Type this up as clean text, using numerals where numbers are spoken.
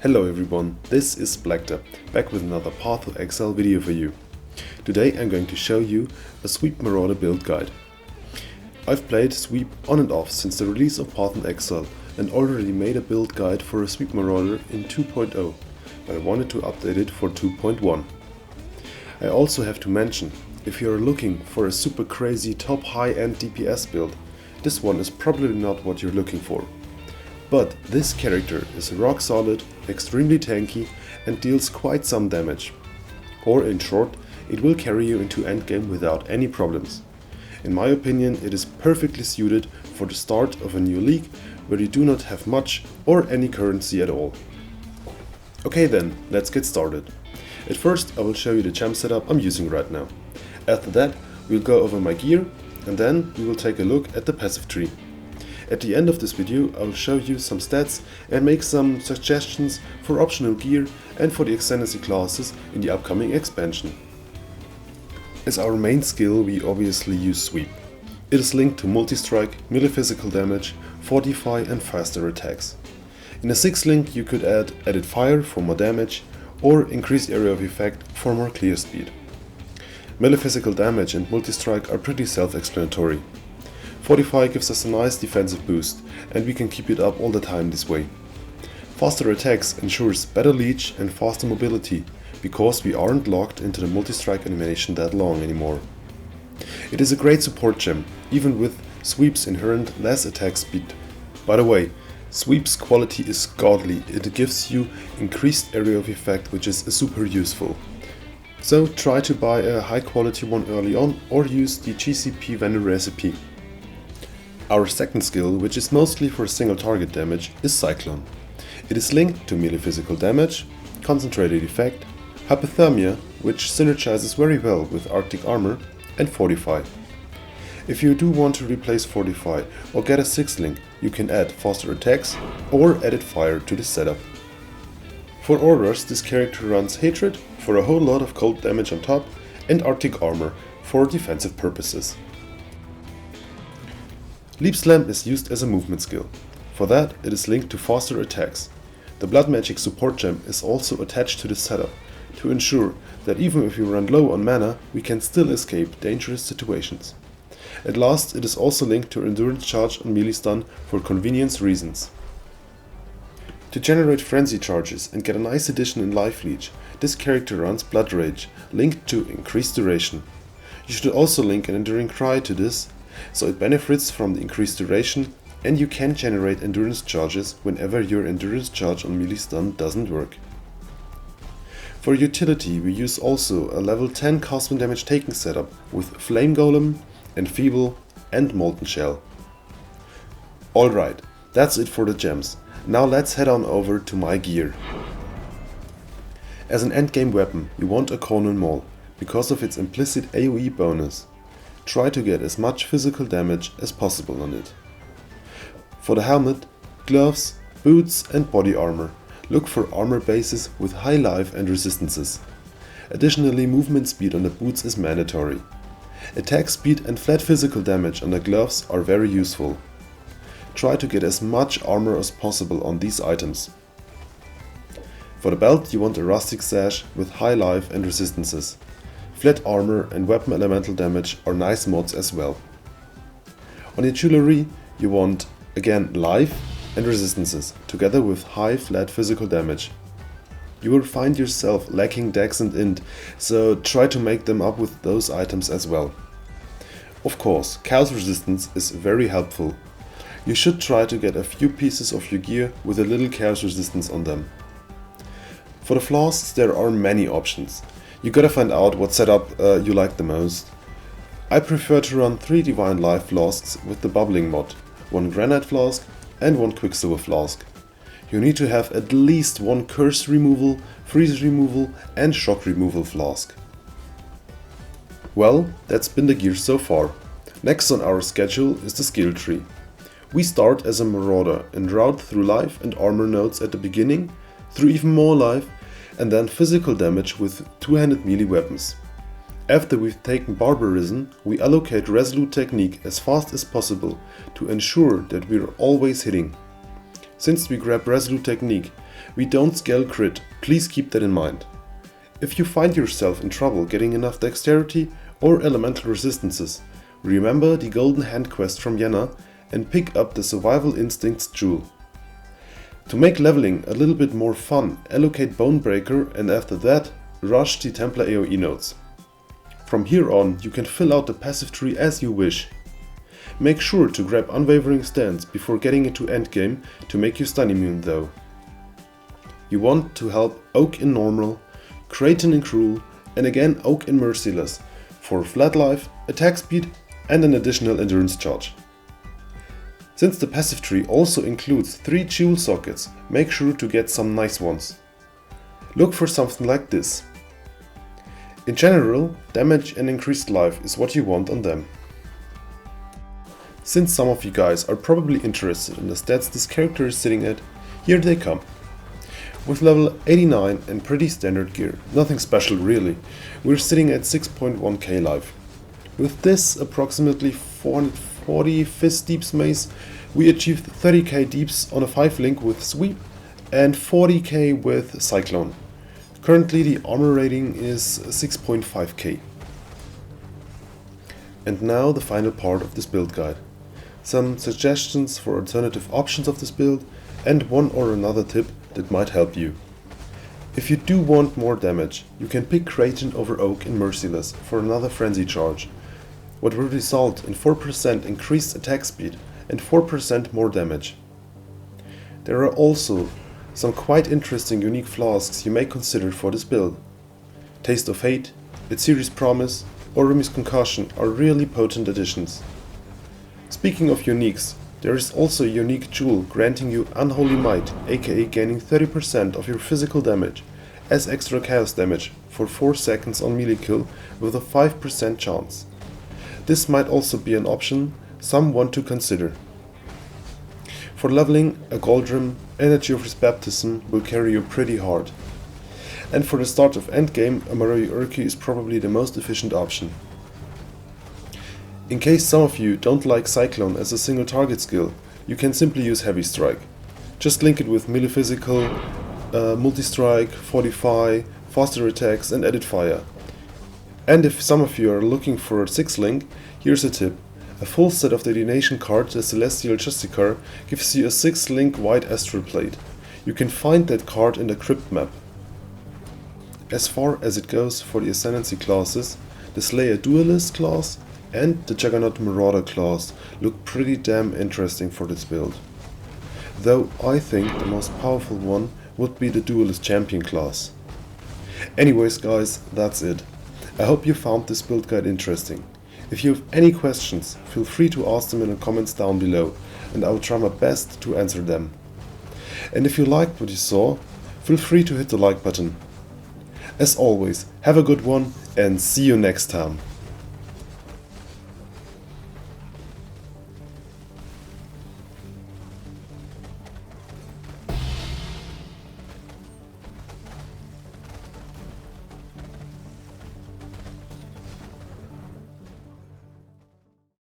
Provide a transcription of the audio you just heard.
Hello everyone, this is Blackdepp, back with another Path to Exile video for you. Today I'm going to show you a Sweep Marauder build guide. I've played Sweep on and off since the release of Path to Exile and already made a build guide for a Sweep Marauder in 2.0, but I wanted to update it for 2.1. I also have to mention, if you are looking for a super crazy top high-end DPS build, this one is probably not what you're looking for. But this character is rock solid, extremely tanky and deals quite some damage. Or in short, it will carry you into endgame without any problems. In my opinion, it is perfectly suited for the start of a new league where you do not have much or any currency at all. Okay then, let's get started. At first I will show you the gem setup I'm using right now. After that we'll go over my gear and then we will take a look at the passive tree. At the end of this video I will show you some stats and make some suggestions for optional gear and for the ascendancy classes in the upcoming expansion. As our main skill we obviously use Sweep. It is linked to multi-strike, melee physical damage, fortify and faster attacks. In a 6th link you could add added fire for more damage or increased area of effect for more clear speed. Melee physical damage and multi-strike are pretty self-explanatory. Fortify gives us a nice defensive boost and we can keep it up all the time this way. Faster attacks ensures better leech and faster mobility because we aren't locked into the multi-strike animation that long anymore. It is a great support gem, even with Sweep's inherent less attack speed. By the way, Sweep's quality is godly, it gives you increased area of effect which is super useful. So try to buy a high quality one early on or use the GCP vendor recipe. Our second skill, which is mostly for single target damage, is Cyclone. It is linked to melee physical damage, concentrated effect, hypothermia, which synergizes very well with Arctic armor, and Fortify. If you do want to replace Fortify or get a 6th link, you can add faster attacks or added fire to the setup. For Aurors, this character runs Hatred for a whole lot of cold damage on top and Arctic armor for defensive purposes. Leap Slam is used as a movement skill. For that, it is linked to faster attacks. The Blood Magic support gem is also attached to the setup to ensure that even if we run low on mana, we can still escape dangerous situations. At last, it is also linked to Endurance Charge on melee stun for convenience reasons. To generate frenzy charges and get a nice addition in life leech, this character runs Blood Rage, linked to increased duration. You should also link an Enduring Cry to this, so it benefits from the increased duration and you can generate endurance charges whenever your endurance charge on melee stun doesn't work. For utility we use also a level 10 cast when damage taken setup with Flame Golem, Enfeeble and Molten Shell. Alright, that's it for the gems. Now let's head on over to my gear. As an endgame weapon you want a Conan Maul because of its implicit AoE bonus. Try to get as much physical damage as possible on it. For the helmet, gloves, boots and body armor, look for armor bases with high life and resistances. Additionally, movement speed on the boots is mandatory. Attack speed and flat physical damage on the gloves are very useful. Try to get as much armor as possible on these items. For the belt you want a rustic sash with high life and resistances. Flat armor and weapon elemental damage are nice mods as well. On your jewelry you want again life and resistances together with high flat physical damage. You will find yourself lacking dex and int, so try to make them up with those items as well. Of course, chaos resistance is very helpful. You should try to get a few pieces of your gear with a little chaos resistance on them. For the flasks there are many options. You gotta find out what setup you like the most. I prefer to run 3 Divine Life flasks with the bubbling mod, 1 Granite flask and 1 Quicksilver flask. You need to have at least 1 curse removal, freeze removal and shock removal flask. Well, that's been the gear so far. Next on our schedule is the skill tree. We start as a Marauder and route through life and armor nodes at the beginning, through even more life, and then physical damage with two-handed melee weapons. After we've taken Barbarism, we allocate Resolute Technique as fast as possible to ensure that we're always hitting. Since we grab Resolute Technique, we don't scale crit, please keep that in mind. If you find yourself in trouble getting enough dexterity or elemental resistances, remember the Golden Hand quest from Yenna and pick up the Survival Instincts jewel. To make leveling a little bit more fun, allocate Bonebreaker and after that, rush the Templar AoE nodes. From here on, you can fill out the passive tree as you wish. Make sure to grab Unwavering Stance before getting into endgame to make you stun immune though. You want to help Oak in Normal, Kraton in Cruel, and again Oak in Merciless for flat life, attack speed and an additional endurance charge. Since the passive tree also includes 3 jewel sockets, make sure to get some nice ones. Look for something like this. In general, damage and increased life is what you want on them. Since some of you guys are probably interested in the stats this character is sitting at, here they come. With level 89 and pretty standard gear, nothing special really, we're sitting at 6.1k life. With this approximately 440 Fist Deeps mace, we achieved 30k deeps on a 5 link with Sweep and 40k with Cyclone. Currently the armor rating is 6.5k. And now the final part of this build guide. Some suggestions for alternative options of this build and one or another tip that might help you. If you do want more damage, you can pick Kraton over Oak in Merciless for another frenzy charge, what will result in 4% increased attack speed and 4% more damage. There are also some quite interesting unique flasks you may consider for this build. Taste of Hate, Its Series Promise or Remy's Concussion are really potent additions. Speaking of uniques, there is also a unique jewel granting you Unholy Might, aka gaining 30% of your physical damage as extra chaos damage for 4 seconds on melee kill with a 5% chance. This might also be an option some want to consider. For leveling, a Goldrim, Energy of His Baptism will carry you pretty hard. And for the start of endgame, a Marauder is probably the most efficient option. In case some of you don't like Cyclone as a single target skill, you can simply use Heavy Strike. Just link it with melee physical, multi-strike, fortify, faster attacks and added fire. And if some of you are looking for a 6 link, here's a tip. A full set of the Donation card, the Celestial Justicar, gives you a 6 link white Astral Plate. You can find that card in the Crypt map. As far as it goes for the Ascendancy classes, the Slayer Duelist class and the Juggernaut Marauder class look pretty damn interesting for this build. Though I think the most powerful one would be the Duelist Champion class. Anyways guys, that's it. I hope you found this build guide interesting. If you have any questions, feel free to ask them in the comments down below and I will try my best to answer them. And if you liked what you saw, feel free to hit the like button. As always, have a good one and see you next time.